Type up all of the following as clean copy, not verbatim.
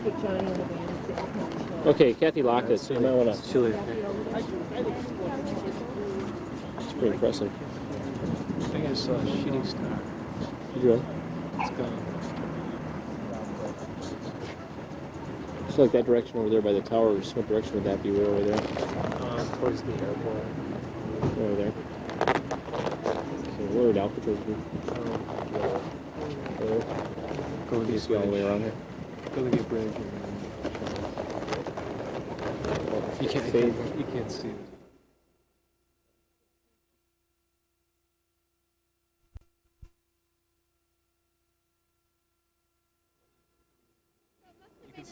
take Johnny in the van and sit with him. Okay, Kathy locked it, so you might want to. It's chilly. It's pretty impressive. I think I saw a shooting star. You good? It's gone. It's like that direction over there by the towers. What direction would that be? Way over there? Towards the airport. Over there. So where would Alcatraz be? Go to You see all the way around here? the bridge. You can't see it. You can see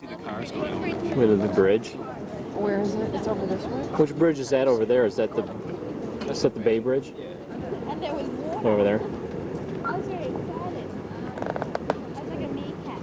the cars going over. Wait, the bridge? Where is it? It's over this way? Which bridge is that over there? Is that the Bay Bridge? Yeah. And there was water. Over there? I was very excited. I was like a meerkat.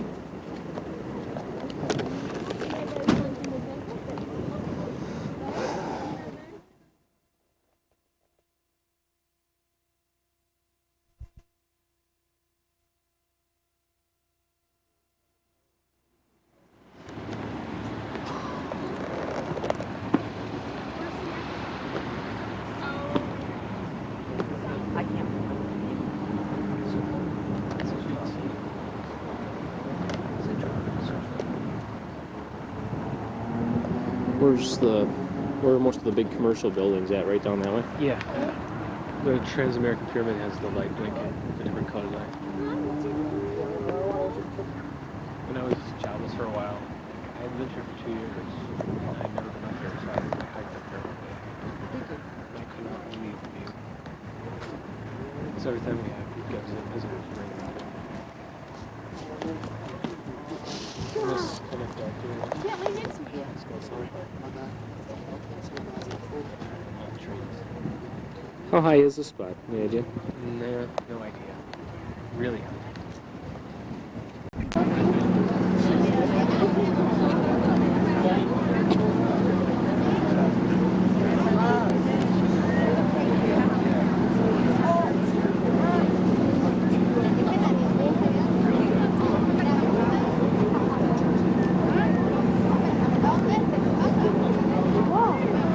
I can't remember. Where are most of the big commercial buildings at? Right down that way? Yeah. The Trans-American Pyramid has the light blinking, the different color light. When I was jobless for a while, I had lived here for 2 years, and I'd never been up there, so I hiked up there one day. And I could not believe the view. So every time we have visitors, bring them. This kind of dark here. Yeah, we need some. Let's go somewhere. Trees. How high is this spot? Any idea? Nah, no idea. Really high.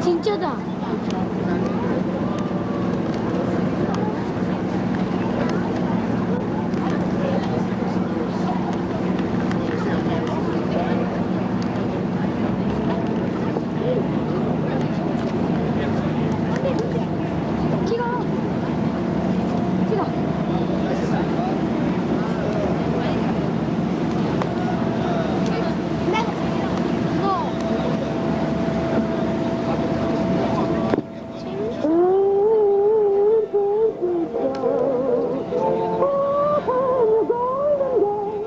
진짜 다.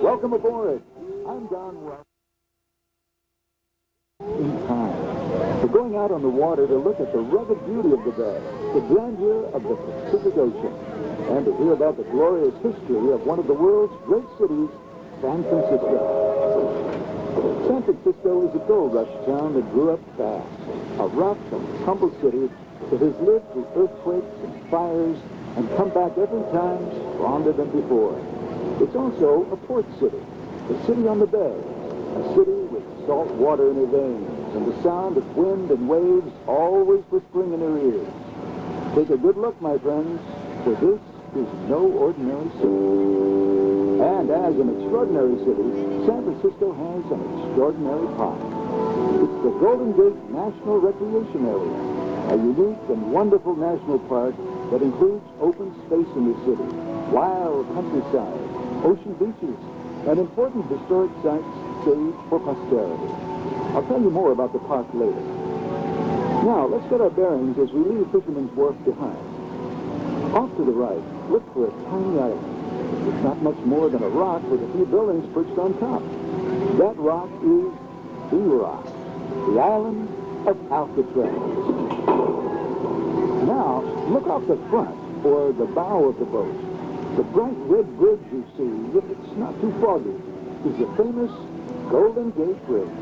Welcome aboard. I'm Don Wells. In time. We're going out on the water to look at the rugged beauty of the bay, the grandeur of the Pacific Ocean, and to hear about the glorious history of one of the world's great cities, San Francisco. San Francisco is a gold rush town that grew up fast, a rough and humble city that has lived through earthquakes and fires and come back every time stronger than before. It's also a port city, a city on the bay, a city with salt water in her veins and the sound of wind and waves always whispering in her ears. Take a good look, my friends, for this is no ordinary city. And as an extraordinary city, San Francisco has an extraordinary park. It's the Golden Gate National Recreation Area, a unique and wonderful national park that includes open space in the city, wild countryside, ocean beaches, and important historic sites saved for posterity. I'll tell you more about the park later. Now, let's get our bearings as we leave Fisherman's Wharf behind. Off to the right, look for a tiny island. It's not much more than a rock with a few buildings perched on top. That rock is the Rock, the island of Alcatraz. Now, look off the front, or the bow of the boat. The bright red bridge you see, if it's not too foggy, is the famous Golden Gate Bridge.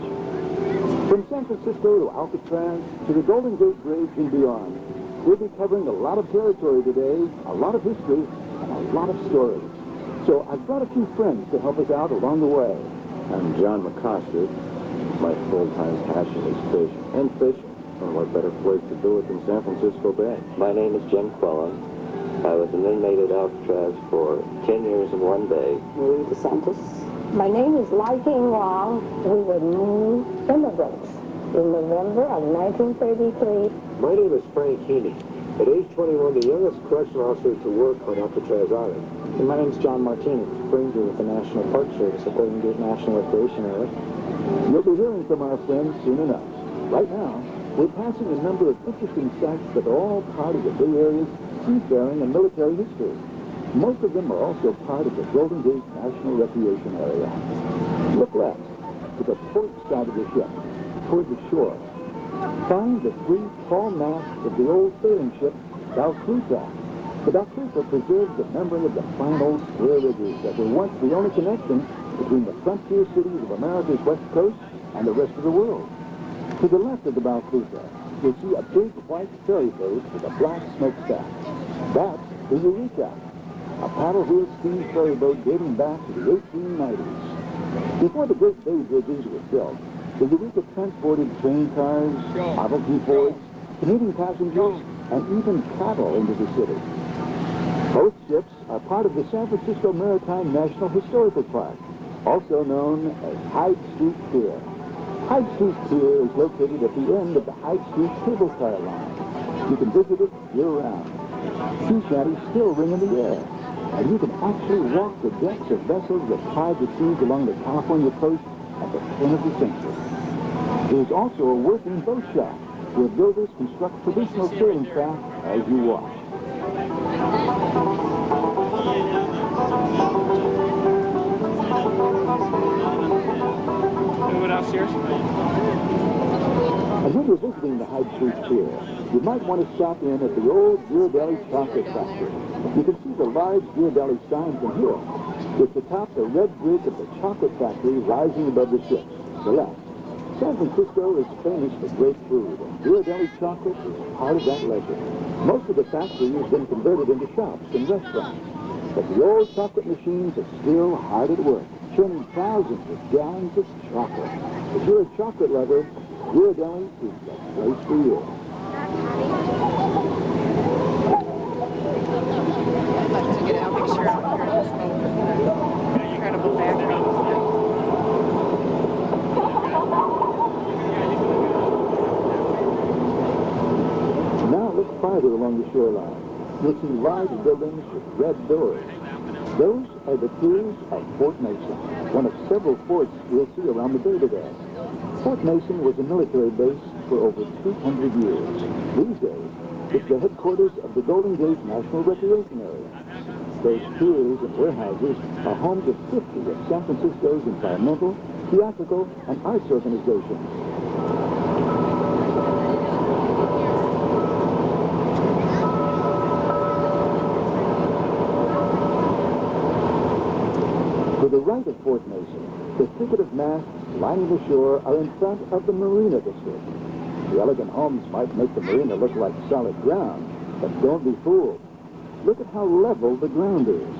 From San Francisco to Alcatraz to the Golden Gate Bridge and beyond, we'll be covering a lot of territory today, a lot of history, and a lot of stories. So I've brought a few friends to help us out along the way. I'm John McCosker. My full-time passion is fish and fishing. And what better place to do it than San Francisco Bay? My name is Jim Quillen. I was an inmate at Alcatraz for 10 years and 1 day. Marie DeSantis. My name is Lai Ting Wong. We were new immigrants in November of 1933. My name is Frank Heaney. At age 21, the youngest correctional officer to work on Alcatraz Island. And my name is John Martini, ranger with the National Park Service at Golden Gate National Recreation Area. You'll be hearing from our friends soon enough. Right now, we're passing a number of interesting sites that are all part of the Bay Area's seafaring and military history. Most of them are also part of the Golden Gate National Recreation Area. Look left, to the port side of the ship, toward the shore. Find the three tall masts of the old sailing ship, Valclusa. The Valclusa preserves the memory of the fine old square ridges that were once the only connection between the frontier cities of America's west coast and the rest of the world. To the left of the Valclusa, you'll see a big white ferry boat with a black smokestack. That's the Eureka, a paddle-wheel steam ferry boat dating back to the 1890s. Before the Great Bay Bridges were built, the Eureka transported train cars, novelty Fords, Canadian passengers, and even cattle into the city. Both ships are part of the San Francisco Maritime National Historical Park, also known as Hyde Street Pier. Hyde Street Pier is located at the end of the Hyde Street cable car line. You can visit it year-round. Sea shanties still ring in the air, and you can actually walk the decks of vessels that plied the seas along the California coast at the turn of the century. There's also a working boat shop where builders construct traditional sailing craft as you watch. Moving upstairs. And when you're visiting the Hyde Street Pier, you might want to stop in at the old Ghirardelli Chocolate Factory. You can see the large Ghirardelli sign from here. It's atop the red brick of the chocolate factory rising above the ship. The left. San Francisco is famous for great food, and Ghirardelli chocolate is part of that legend. Most of the factory has been converted into shops and restaurants, but the old chocolate machines are still hard at work, churning thousands of gallons of chocolate. If you're a chocolate lover, Ghirardelli is the place for you. I'd like to get a picture out here in this incredible background. Now look farther along the shoreline. You'll see large buildings with red doors. Those are the piers of Fort Mason, one of several forts we'll see around the bay today. Fort Mason was a military base for over 200 years. These days, it's the headquarters of the Golden Gate National Recreation Area. Those piers and warehouses are home to 50 of San Francisco's environmental, theatrical, and arts organizations. To the right of Fort Mason, the thicket of masts lining the shore are in front of the Marina District. The elegant homes might make the marina look like solid ground, but don't be fooled. Look at how level the ground is.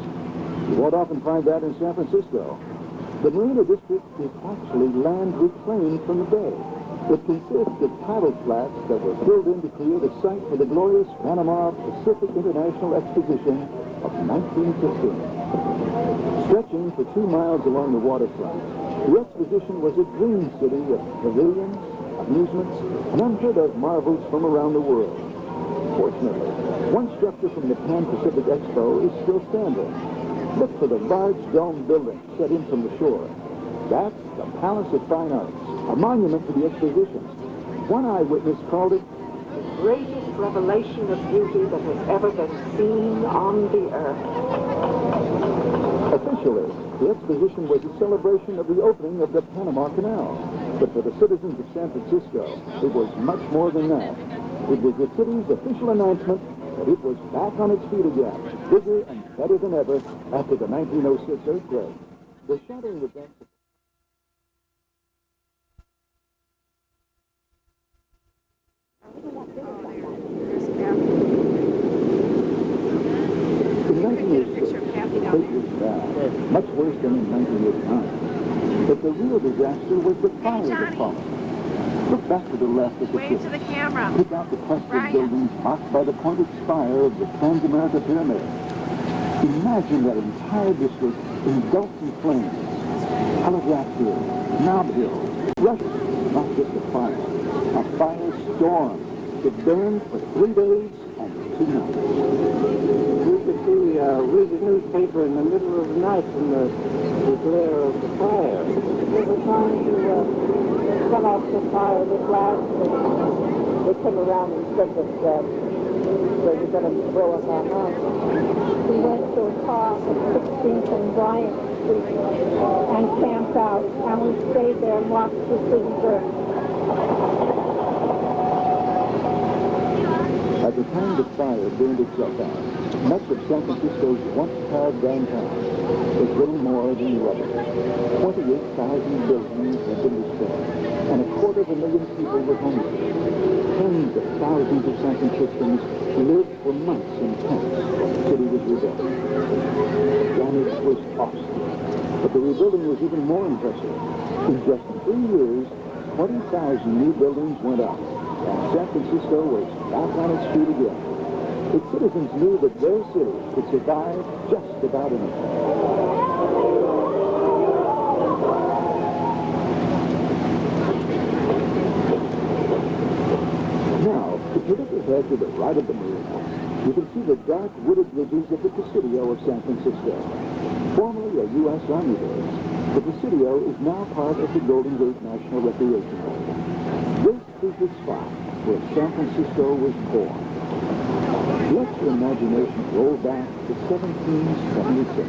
You won't often find that in San Francisco. The Marina District is actually land reclaimed from the bay. It consists of paddle flats that were filled in to create a site for the glorious Panama Pacific International Exposition of 1915. Stretching for 2 miles along the waterfront, the exposition was a dream city of pavilions, amusements, and unheard-of marvels from around the world. Fortunately, one structure from the Pan-Pacific Expo is still standing. Look for the large dome building set in from the shore. That's the Palace of Fine Arts, a monument to the exposition. One eyewitness called it The greatest revelation of beauty that has ever been seen on the earth. Officially, the exposition was a celebration of the opening of the Panama Canal. But for the citizens of San Francisco, it was much more than that. It was the city's official announcement that it was back on its feet again, bigger and better than ever after the 1906 earthquake. The shattering events... In 1906, the quake was bad, much worse than in 1989. But the real disaster was the fire that followed. Look back to the left at the Wave to picture. the camera. Pick out the cluster of Brian. buildings marked by the pointed spire of the Trans-America Pyramid. Imagine that entire district engulfed in flames. Telegraph Hill, Knob Hill, Russia, not just a fire storm. It burned for 3 days and 2 nights. We could read the newspaper in the middle of the night in the glare of the fire. They were trying to shut off the fire that lasted. They came around and said that they were going to blow up our house. We went to a park at 16th and Bryant Street and camped out, and we stayed there and watched the city burn. At the time the fire burned itself out, much of San Francisco's once proud downtown was little more than rubble. 28,000 buildings had been destroyed, and 250,000 people were homeless. Tens of thousands of San Franciscans lived for months in tents while the city was rebuilt. The damage was awesome, but the rebuilding was even more impressive. In just 3 years, 20,000 new buildings went up, and San Francisco was back on its feet again. Its citizens knew that their city could survive just about anything. Now, if you look ahead to the right of the marina, you can see the dark wooded ridges of the Presidio of San Francisco. Formerly a U.S. Army base, the Presidio is now part of the Golden Gate National Recreation Area. This is the spot where San Francisco was born. Let your imagination roll back to 1776.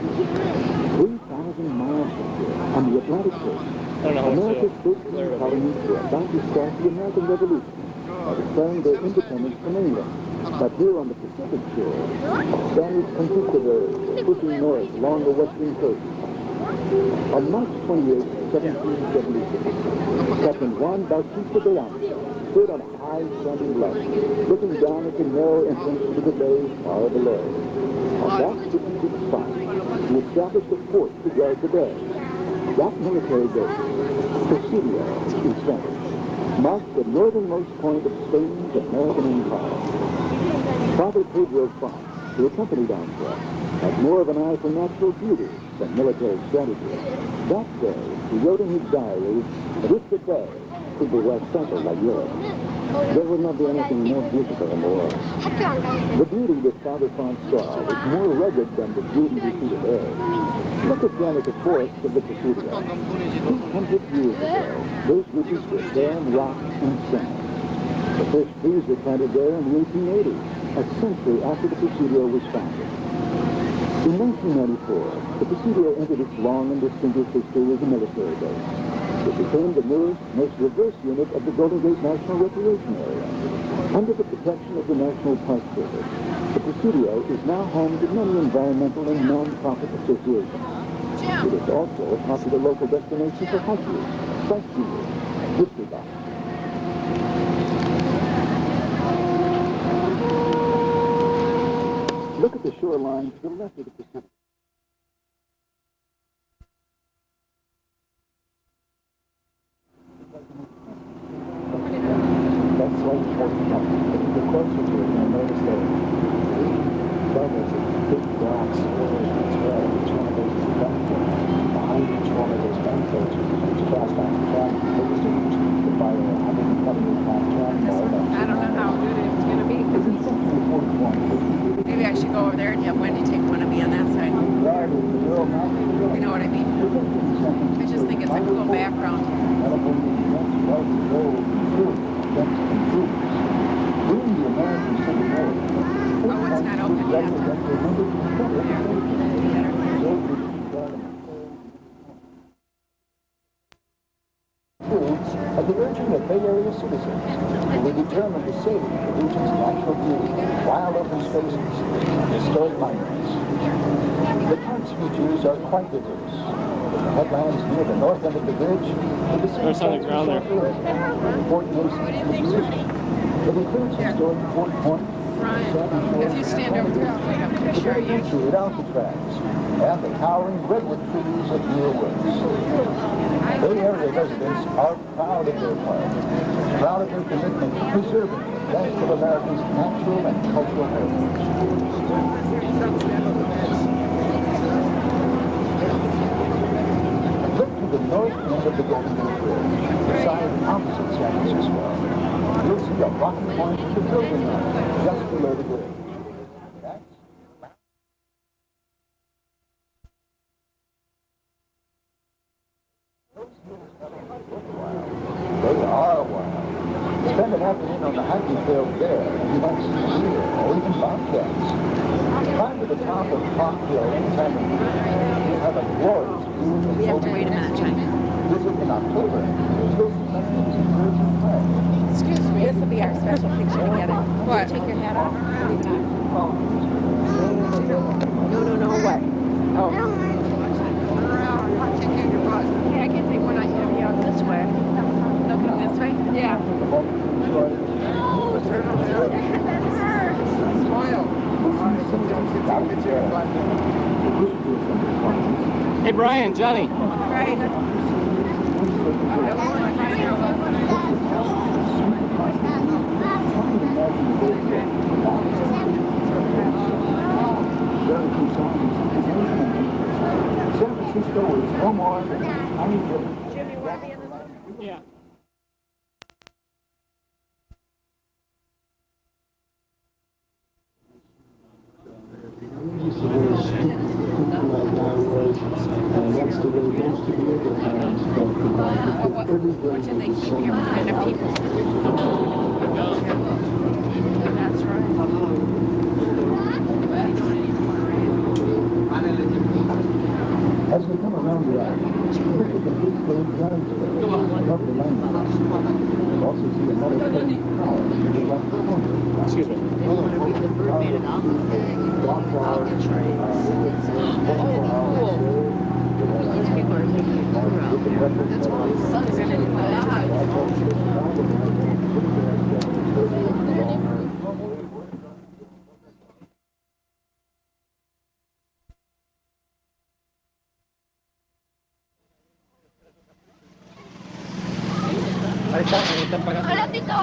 3,000 miles from here, on the Atlantic coast, America's 13 colonies were about to start the American Revolution by declaring their independence from England. But here on the Pacific shore, Spanish conquistadors were pushing north along the western coast. On March 28, 1776, Captain Juan Bautista de Anza stood on a high sandy bluff, looking down at the narrow entrance to the bay far below. On that strategic spot, he established a fort to guard the bay. That military base, Presidio in Spanish, marked the northernmost point of Spain's American empire. Father Pedro Font, who accompanied Anza, had more of an eye for natural beauty than military strategy. That day, he wrote in his diary that if the bay could be well settled like Europe, there would not be anything more beautiful in the world. The beauty that Father Font saw was more rugged than the beauty we see today. Look again at the forests of the Presidio. 200 years ago, those ridges were barren rock and sand. The first trees were planted there in the 1880s, a century after the Presidio was founded. In 1994, the Presidio entered its long and distinguished history as a military base. It became the newest, most diverse unit of the Golden Gate National Recreation Area. Under the protection of the National Park Service, the Presidio is now home to many environmental and non-profit associations. It is also a popular local destination for hikers, sightseers, and history buffs. Look at the shoreline to the left of the Pacific. That's like the closer to it, you'll notice that levels of big rocks each one of those is a benefit. Behind each one of those benefits is cast iron track. They used to buy a 170-pound track. I don't know how good it's going to be, because maybe I should go over there and have Wendy take one of me on that side. You know what I mean? I just think it's a cool background. Oh, it's not open yet. At the urging of Bay Area citizens, who were determined to save the region's natural beauty, wild open spaces, and historic monuments. The park's features are quite diverse. From the headlands near the north end of the bridge to the There's on the ground there. Fort Mason, Mississippi. It includes historic Fort Point, front. If you stand over here, I'll take a picture of you. At Alcatraz and the towering redwood trees of Pier Woods. Bay Area residents are proud of their park, proud of their commitment to preserving the best of America's natural and cultural heritage. Look to the north end of the Golden Gate Bridge, the side opposite San Francisco. You'll see a rocky point with a building on it, just below the bridge. They are wild. Spend an afternoon on the hiking trail there, and you might see deer or even bobcats. Climb to the top of Hawk Hill anytime of year. You'll have a glorious view of the We have to wait a minute, China. Visit in October. You'll see monkeys and birds of prey. Excuse me. This will be our special picture together. What? Take your hat off. Leave it on. No. What? Oh. Okay, I can take one. I can be out this way. Looking this way? Yeah. Hey, Brian, Johnny. Right. San Francisco is no more than a tiny village. Jim, you want to be in this one? Yeah. What did they keep here? What kind of people? That's right. As we come around the island, look at the big road driveway above the landmarks. You'll also see another pretty tower to the left corner. Excuse me. These people are taking a tour out there. That's what the sun's going to do. Hola, Tito.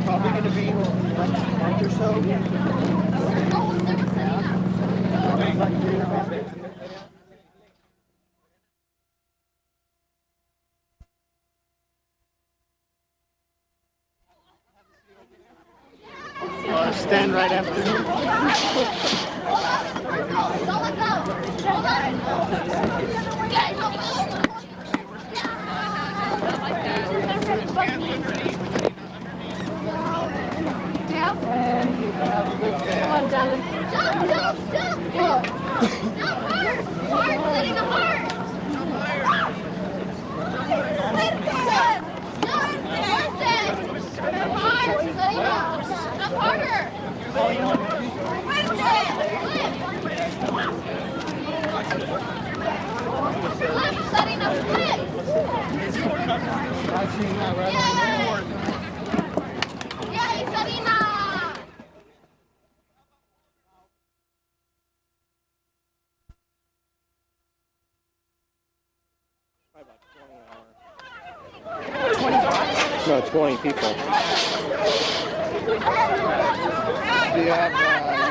Probably going to be a month or so. Stand right after him. Come on, darling. Jump! Jump! Setting apart! Jump harder! Setting up split! Yeah, setting up! No, 20 people. Do you have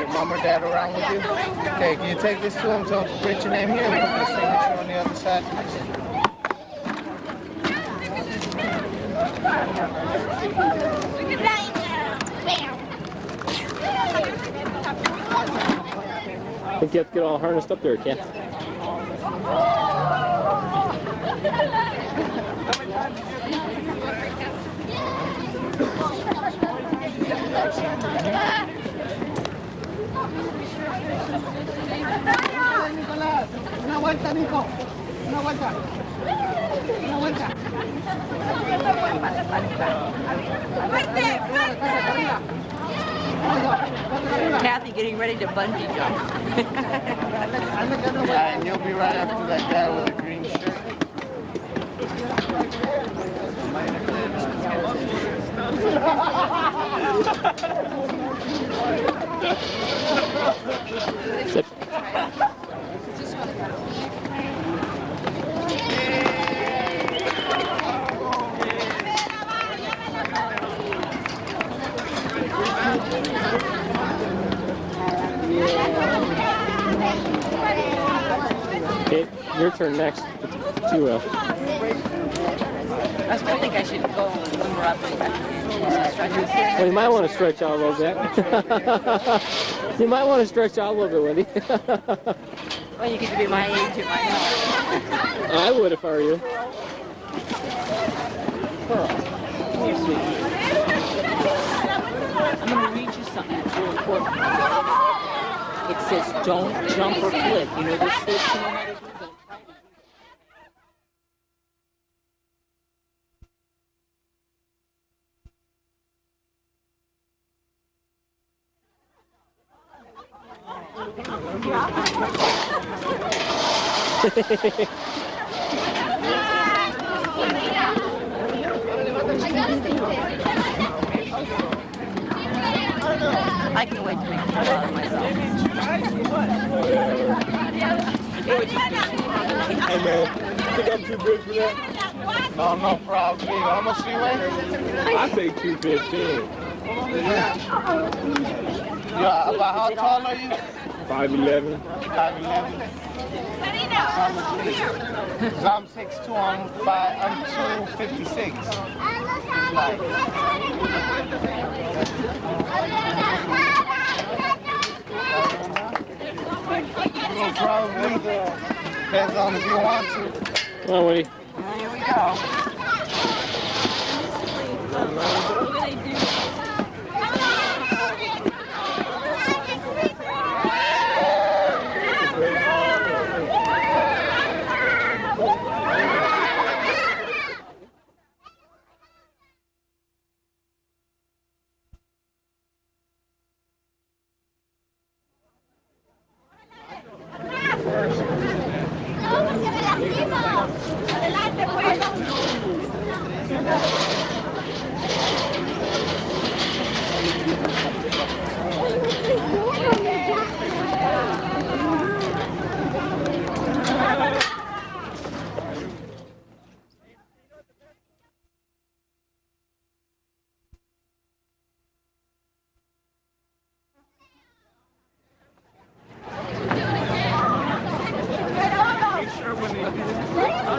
your mom or dad around with you? Okay, can you take this to him? Tell him to print your name here and put my signature on the other side. I think you have to get all harnessed up there, Ken. Una vuelta, Nico. Una vuelta. Una vuelta. Kathy getting ready to bungee jump. And you'll be right after that guy with the green shirt. Okay, your turn next. You will. I still think I should go when we're up there. Well, you might want to stretch out a little bit. You might want to stretch out a little bit, Wendy. Well, you get to be my age if I know. I would if I were you. I'm going to read you something that's real important. It says, don't jump or flip. You know this switch? You know how to do? Don't try to do it. I can wait to make a fool of myself. Hey man, you think I'm too big for that? No problem. How much do you weigh? I think 215. Yeah, about how tall are you? 5'11". 5'11". I'm 6'2", I'm 256. Like, you'll probably depends on if you want to. Come on, Wendy. Here we go.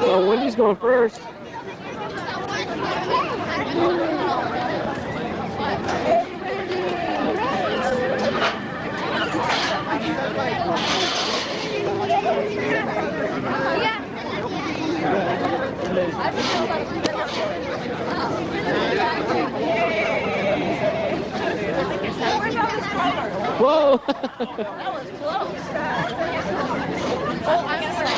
Well, Wendy's going first. Whoa! That was close. Oh, I'm sorry.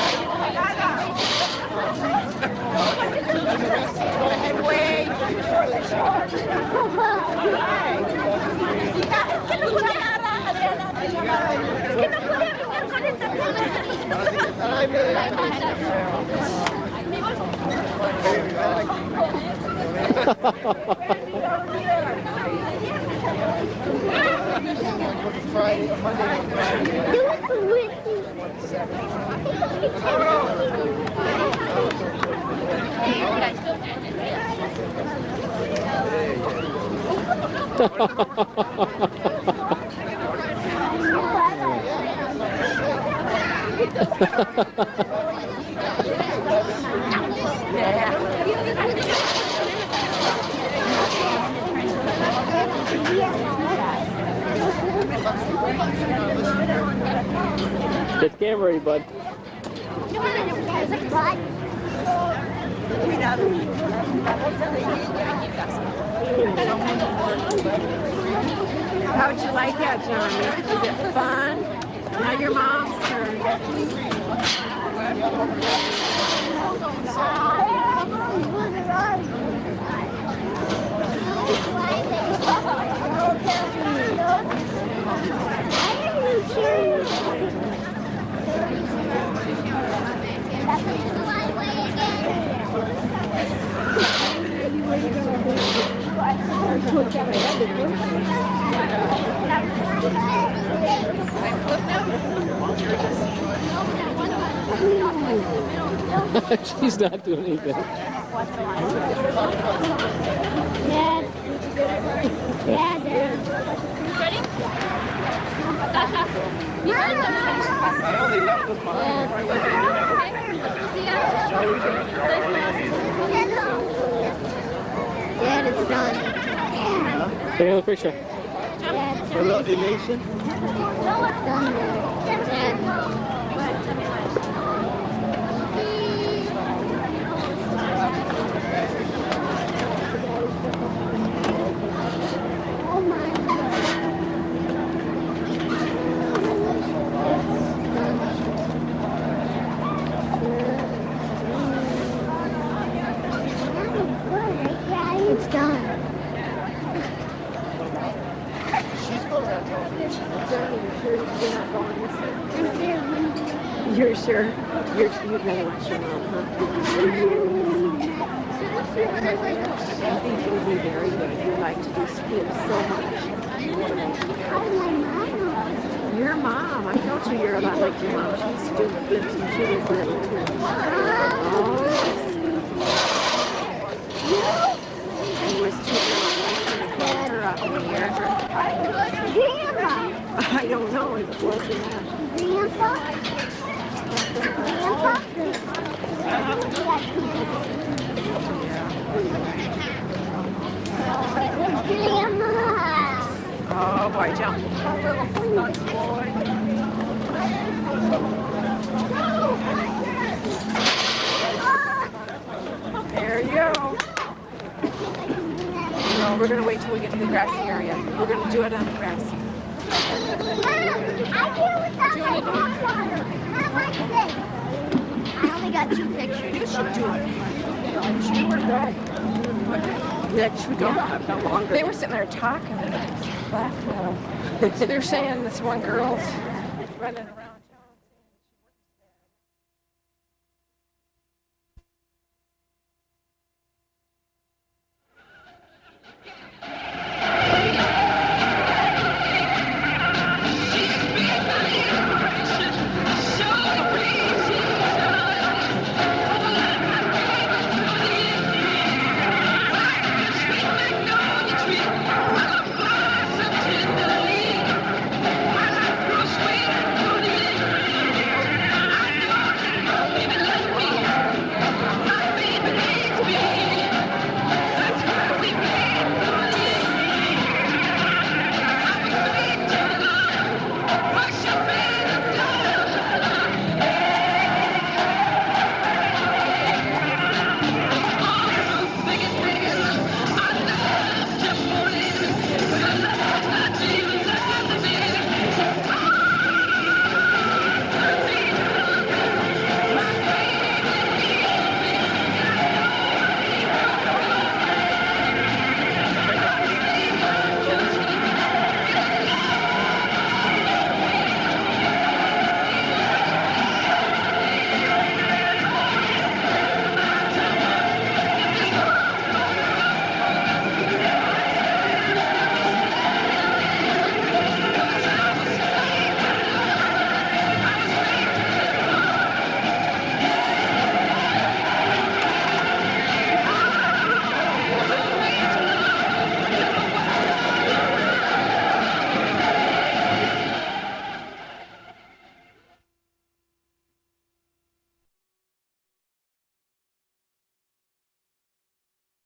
Friday or Monday. Get the camera ready, bud. How'd you like that, Johnny? Is it fun? Now your mom's turn. That's She's not doing anything. Dad. Dad. Ready? I only left with mine. Dad, it's done. Take another picture. Dad, A little elation. it's done. Dad. Oh my God. It's done. You're sure? You'd rather watch your mom, huh? I think it would be very good. You like to do flips so much. Your mom. I told you you're a lot like your mom. She used to do flips when she was little too. Oh, yes. He was too little to put her up in the air. I don't know if it wasn't that. Grandpa? Oh boy, jump. There you go. No, we're going to wait till we get to the grassy area. We're going to do it on the grass. I only got 2 pictures. You should do it. You were good. Yeah, should go no longer. They were sitting there talking and laughing at them. They're saying this one girl's running around.